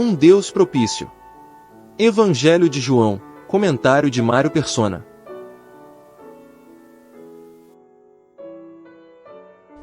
Um Deus propício. Evangelho de João, comentário de Mário Persona.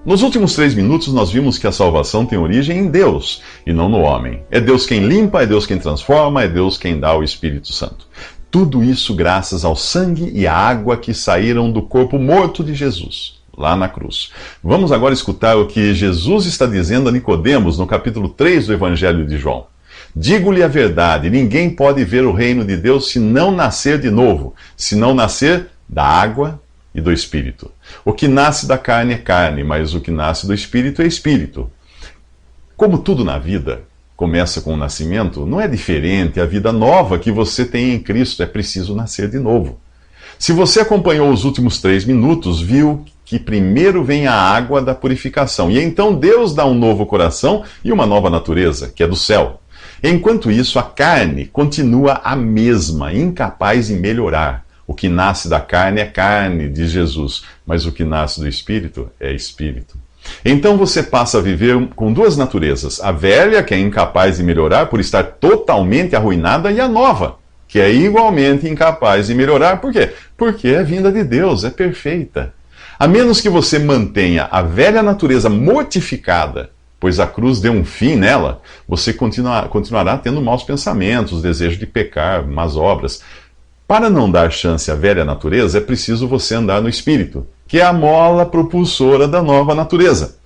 Nos últimos 3 minutos nós vimos que a salvação tem origem em Deus e não no homem. É Deus quem limpa, é Deus quem transforma, é Deus quem dá o Espírito Santo. Tudo isso graças ao sangue e à água que saíram do corpo morto de Jesus, lá na cruz. Vamos agora escutar o que Jesus está dizendo a Nicodemos no capítulo 3 do Evangelho de João. Digo-lhe a verdade, ninguém pode ver o reino de Deus se não nascer de novo, se não nascer da água e do Espírito. O que nasce da carne é carne, mas o que nasce do Espírito é Espírito. Como tudo na vida começa com o nascimento, não é diferente a vida nova que você tem em Cristo, é preciso nascer de novo. Se você acompanhou os últimos 3 minutos, viu que primeiro vem a água da purificação, e então Deus dá um novo coração e uma nova natureza, que é do céu. Enquanto isso, a carne continua a mesma, incapaz de melhorar. O que nasce da carne é carne, diz Jesus, mas o que nasce do Espírito é Espírito. Então você passa a viver com 2 naturezas, a velha, que é incapaz de melhorar por estar totalmente arruinada, e a nova, que é igualmente incapaz de melhorar. Por quê? Porque é vinda de Deus, é perfeita. A menos que você mantenha a velha natureza mortificada, pois a cruz deu um fim nela, você continuará tendo maus pensamentos, desejo de pecar, más obras. Para não dar chance à velha natureza, é preciso você andar no Espírito, que é a mola propulsora da nova natureza.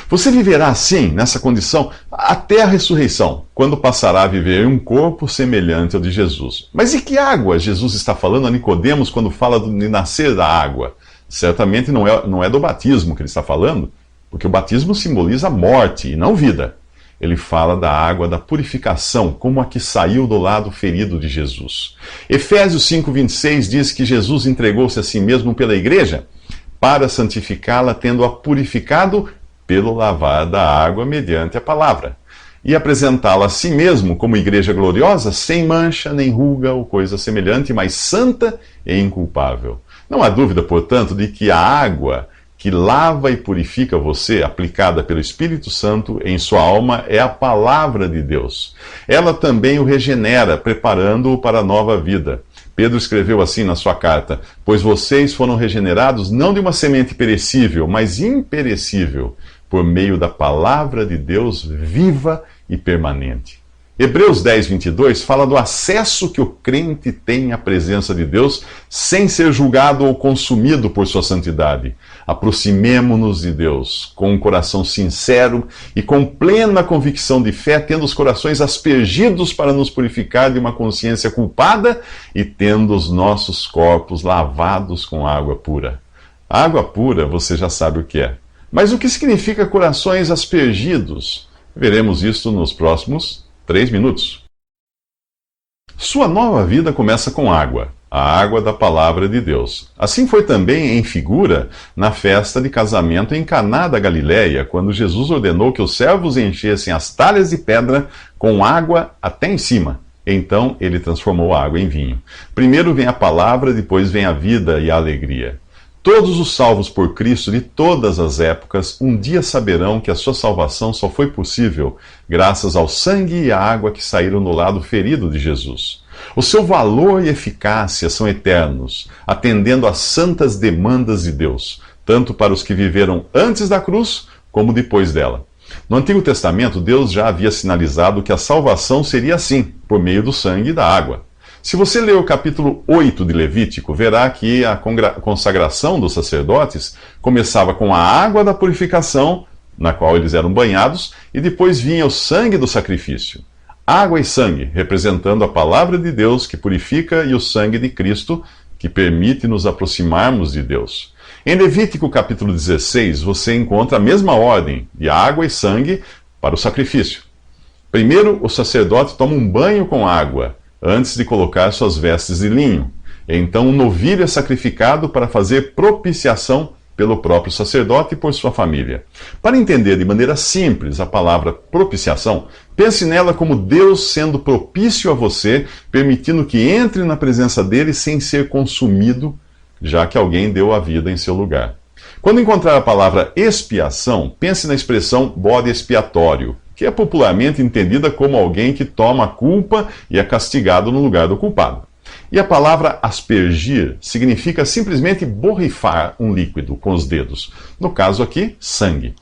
Você viverá assim, nessa condição, até a ressurreição, quando passará a viver em um corpo semelhante ao de Jesus. Mas e que água Jesus está falando a Nicodemos quando fala de nascer da água? Certamente não é do batismo que ele está falando, porque o batismo simboliza a morte e não vida. Ele fala da água da purificação, como a que saiu do lado ferido de Jesus. Efésios 5:26 diz que Jesus entregou-se a si mesmo pela igreja para santificá-la, tendo-a purificado pelo lavar da água mediante a palavra, e apresentá-la a si mesmo como igreja gloriosa, sem mancha, nem ruga ou coisa semelhante, mas santa e inculpável. Não há dúvida, portanto, de que a água que lava e purifica você, aplicada pelo Espírito Santo em sua alma, é a palavra de Deus. Ela também o regenera, preparando-o para a nova vida. Pedro escreveu assim na sua carta: pois vocês foram regenerados não de uma semente perecível, mas imperecível, por meio da palavra de Deus viva e permanente. Hebreus 10:22 fala do acesso que o crente tem à presença de Deus sem ser julgado ou consumido por sua santidade. Aproximemo-nos de Deus com um coração sincero e com plena convicção de fé, tendo os corações aspergidos para nos purificar de uma consciência culpada e tendo os nossos corpos lavados com água pura. A água pura você já sabe o que é. Mas o que significa corações aspergidos? Veremos isso nos próximos 3 minutos. Sua nova vida começa com água, a água da palavra de Deus. Assim foi também em figura na festa de casamento em Caná da Galileia, quando Jesus ordenou que os servos enchessem as talhas de pedra com água até em cima. Então ele transformou a água em vinho. Primeiro vem a palavra, depois vem a vida e a alegria. Todos os salvos por Cristo de todas as épocas um dia saberão que a sua salvação só foi possível graças ao sangue e à água que saíram do lado ferido de Jesus. O seu valor e eficácia são eternos, atendendo às santas demandas de Deus, tanto para os que viveram antes da cruz como depois dela. No Antigo Testamento, Deus já havia sinalizado que a salvação seria assim, por meio do sangue e da água. Se você ler o capítulo 8 de Levítico, verá que a consagração dos sacerdotes começava com a água da purificação, na qual eles eram banhados, e depois vinha o sangue do sacrifício. Água e sangue, representando a palavra de Deus que purifica, e o sangue de Cristo, que permite nos aproximarmos de Deus. Em Levítico capítulo 16, você encontra a mesma ordem de água e sangue para o sacrifício. Primeiro, o sacerdote toma um banho com água, antes de colocar suas vestes de linho. Então um novilho é sacrificado para fazer propiciação pelo próprio sacerdote e por sua família. Para entender de maneira simples a palavra propiciação, pense nela como Deus sendo propício a você, permitindo que entre na presença dele sem ser consumido, já que alguém deu a vida em seu lugar. Quando encontrar a palavra expiação, pense na expressão bode expiatório, que é popularmente entendida como alguém que toma a culpa e é castigado no lugar do culpado. E a palavra aspergir significa simplesmente borrifar um líquido com os dedos. No caso aqui, sangue.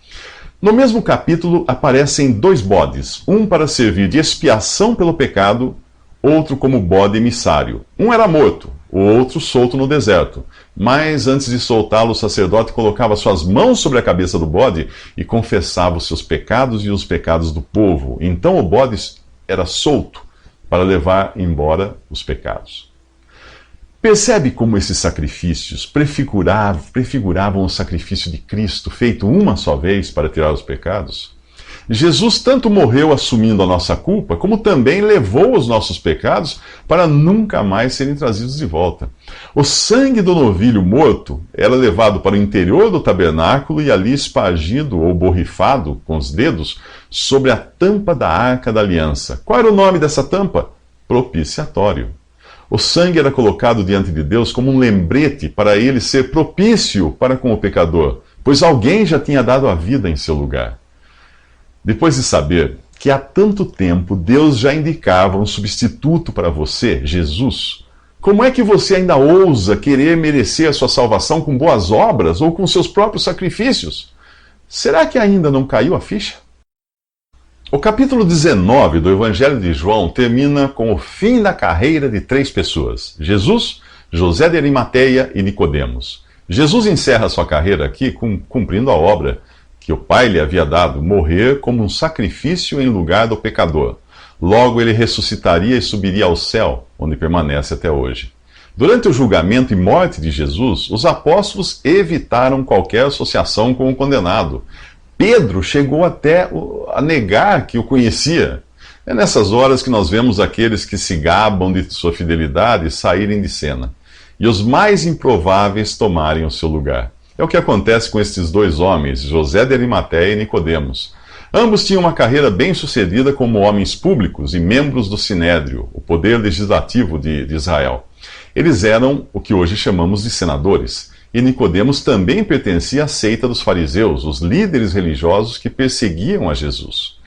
No mesmo capítulo aparecem dois bodes, um para servir de expiação pelo pecado, outro como bode emissário. Um era morto, o outro solto no deserto. Mas antes de soltá-lo, o sacerdote colocava suas mãos sobre a cabeça do bode e confessava os seus pecados e os pecados do povo. Então o bode era solto para levar embora os pecados. Percebe como esses sacrifícios prefiguravam o sacrifício de Cristo, feito uma só vez para tirar os pecados? Jesus tanto morreu assumindo a nossa culpa, como também levou os nossos pecados para nunca mais serem trazidos de volta. O sangue do novilho morto era levado para o interior do tabernáculo e ali espargido ou borrifado com os dedos sobre a tampa da Arca da Aliança. Qual era o nome dessa tampa? Propiciatório. O sangue era colocado diante de Deus como um lembrete para ele ser propício para com o pecador, pois alguém já tinha dado a vida em seu lugar. Depois de saber que há tanto tempo Deus já indicava um substituto para você, Jesus, como é que você ainda ousa querer merecer a sua salvação com boas obras ou com seus próprios sacrifícios? Será que ainda não caiu a ficha? O capítulo 19 do Evangelho de João termina com o fim da carreira de três pessoas: Jesus, José de Arimateia e Nicodemos. Jesus encerra sua carreira aqui cumprindo a obra que o Pai lhe havia dado, morrer como um sacrifício em lugar do pecador. Logo ele ressuscitaria e subiria ao céu, onde permanece até hoje. Durante o julgamento e morte de Jesus, os apóstolos evitaram qualquer associação com o condenado. Pedro chegou até a negar que o conhecia. É nessas horas que nós vemos aqueles que se gabam de sua fidelidade saírem de cena, e os mais improváveis tomarem o seu lugar. É o que acontece com estes dois homens, José de Arimateia e Nicodemos. Ambos tinham uma carreira bem-sucedida como homens públicos e membros do Sinédrio, o poder legislativo de Israel. Eles eram o que hoje chamamos de senadores. E Nicodemos também pertencia à seita dos fariseus, os líderes religiosos que perseguiam a Jesus.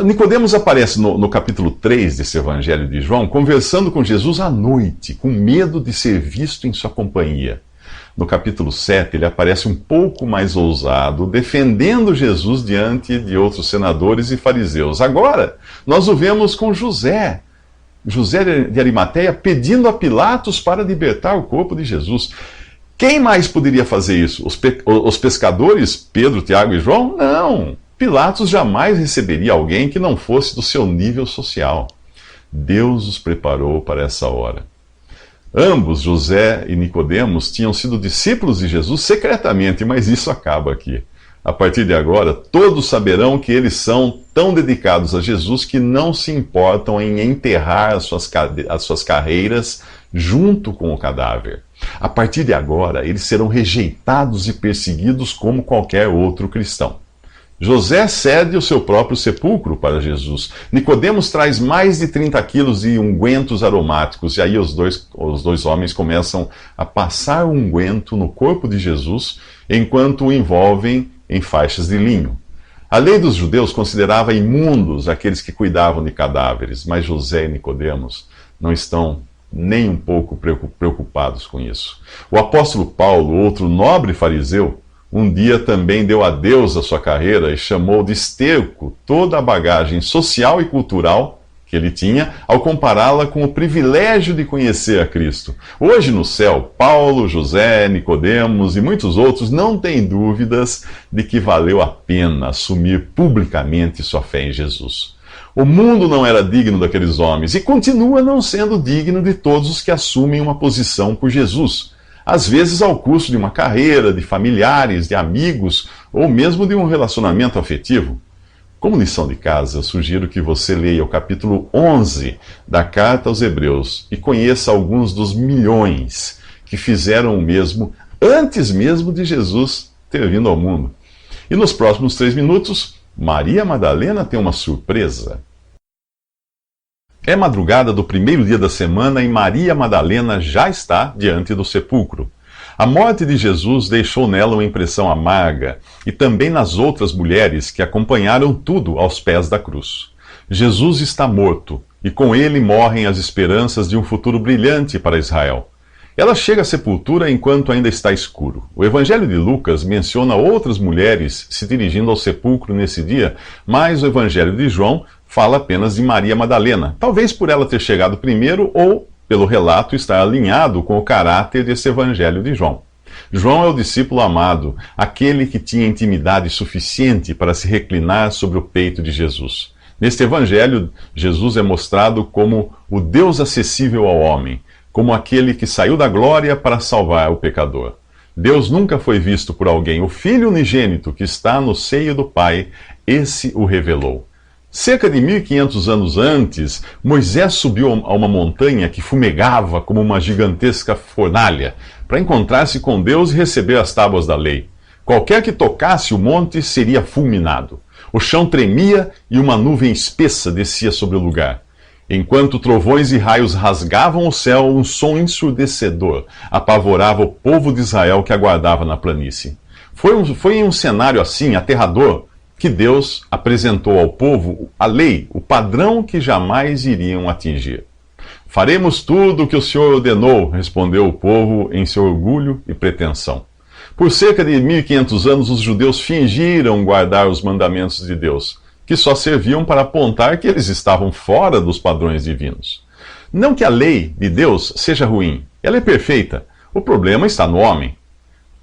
Nicodemos aparece no capítulo 3 desse Evangelho de João, conversando com Jesus à noite, com medo de ser visto em sua companhia. No capítulo 7, ele aparece um pouco mais ousado, defendendo Jesus diante de outros senadores e fariseus. Agora, nós o vemos com José de Arimateia, pedindo a Pilatos para libertar o corpo de Jesus. Quem mais poderia fazer isso? Os pescadores, Pedro, Tiago e João? Não! Pilatos jamais receberia alguém que não fosse do seu nível social. Deus os preparou para essa hora. Ambos, José e Nicodemos, tinham sido discípulos de Jesus secretamente, mas isso acaba aqui. A partir de agora, todos saberão que eles são tão dedicados a Jesus que não se importam em enterrar as suas carreiras junto com o cadáver. A partir de agora, eles serão rejeitados e perseguidos como qualquer outro cristão. José cede o seu próprio sepulcro para Jesus. Nicodemos traz mais de 30 quilos de ungüentos aromáticos, e aí os dois homens começam a passar o unguento no corpo de Jesus, enquanto o envolvem em faixas de linho. A lei dos judeus considerava imundos aqueles que cuidavam de cadáveres, mas José e Nicodemos não estão nem um pouco preocupados com isso. O apóstolo Paulo, outro nobre fariseu, um dia também deu adeus à sua carreira e chamou de esterco toda a bagagem social e cultural que ele tinha, ao compará-la com o privilégio de conhecer a Cristo. Hoje no céu, Paulo, José, Nicodemos e muitos outros não têm dúvidas de que valeu a pena assumir publicamente sua fé em Jesus. O mundo não era digno daqueles homens e continua não sendo digno de todos os que assumem uma posição por Jesus, às vezes ao custo de uma carreira, de familiares, de amigos ou mesmo de um relacionamento afetivo. Como lição de casa, eu sugiro que você leia o capítulo 11 da Carta aos Hebreus e conheça alguns dos milhões que fizeram o mesmo antes mesmo de Jesus ter vindo ao mundo. E nos próximos 3 minutos, Maria Madalena tem uma surpresa. É madrugada do primeiro dia da semana e Maria Madalena já está diante do sepulcro. A morte de Jesus deixou nela uma impressão amarga, e também nas outras mulheres que acompanharam tudo aos pés da cruz. Jesus está morto, e com ele morrem as esperanças de um futuro brilhante para Israel. Ela chega à sepultura enquanto ainda está escuro. O Evangelho de Lucas menciona outras mulheres se dirigindo ao sepulcro nesse dia, mas o Evangelho de João fala apenas de Maria Madalena, talvez por ela ter chegado primeiro ou pelo relato estar alinhado com o caráter desse Evangelho de João. João é o discípulo amado, aquele que tinha intimidade suficiente para se reclinar sobre o peito de Jesus. Neste Evangelho, Jesus é mostrado como o Deus acessível ao homem, como aquele que saiu da glória para salvar o pecador. Deus nunca foi visto por alguém. O Filho unigênito que está no seio do Pai, esse o revelou. Cerca de 1500 anos antes, Moisés subiu a uma montanha que fumegava como uma gigantesca fornalha, para encontrar-se com Deus e receber as tábuas da lei. Qualquer que tocasse o monte seria fulminado. O chão tremia e uma nuvem espessa descia sobre o lugar. Enquanto trovões e raios rasgavam o céu, um som ensurdecedor apavorava o povo de Israel que aguardava na planície. Foi em um cenário assim, aterrador, que Deus apresentou ao povo a lei, o padrão que jamais iriam atingir. Faremos tudo o que o Senhor ordenou, respondeu o povo em seu orgulho e pretensão. Por cerca de 1500 anos, os judeus fingiram guardar os mandamentos de Deus, que só serviam para apontar que eles estavam fora dos padrões divinos. Não que a lei de Deus seja ruim, ela é perfeita. O problema está no homem.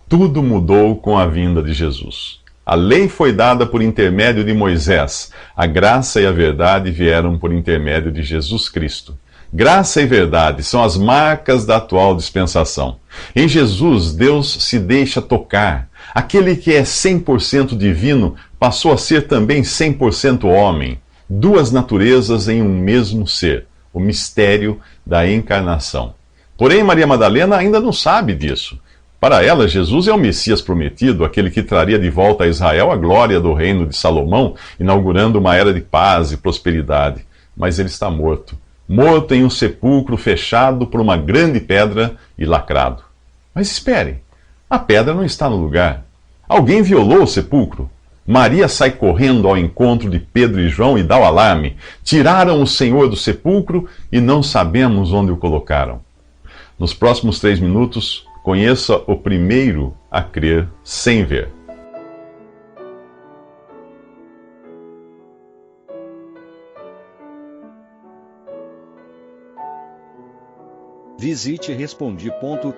Tudo mudou com a vinda de Jesus. A lei foi dada por intermédio de Moisés. A graça e a verdade vieram por intermédio de Jesus Cristo. Graça e verdade são as marcas da atual dispensação. Em Jesus, Deus se deixa tocar. Aquele que é 100% divino passou a ser também 100% homem. Duas naturezas em um mesmo ser. O mistério da encarnação. Porém, Maria Madalena ainda não sabe disso. Para ela, Jesus é o Messias prometido, aquele que traria de volta a Israel a glória do reino de Salomão, inaugurando uma era de paz e prosperidade. Mas ele está morto. Morto em um sepulcro fechado por uma grande pedra e lacrado. Mas espere, a pedra não está no lugar. Alguém violou o sepulcro. Maria sai correndo ao encontro de Pedro e João e dá o alarme. Tiraram o Senhor do sepulcro e não sabemos onde o colocaram. Nos próximos 3 minutos, conheça o primeiro a crer sem ver. Visite Respondi.com.br.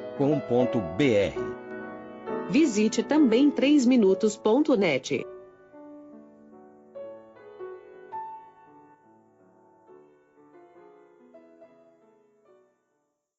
Visite também 3minutos.net.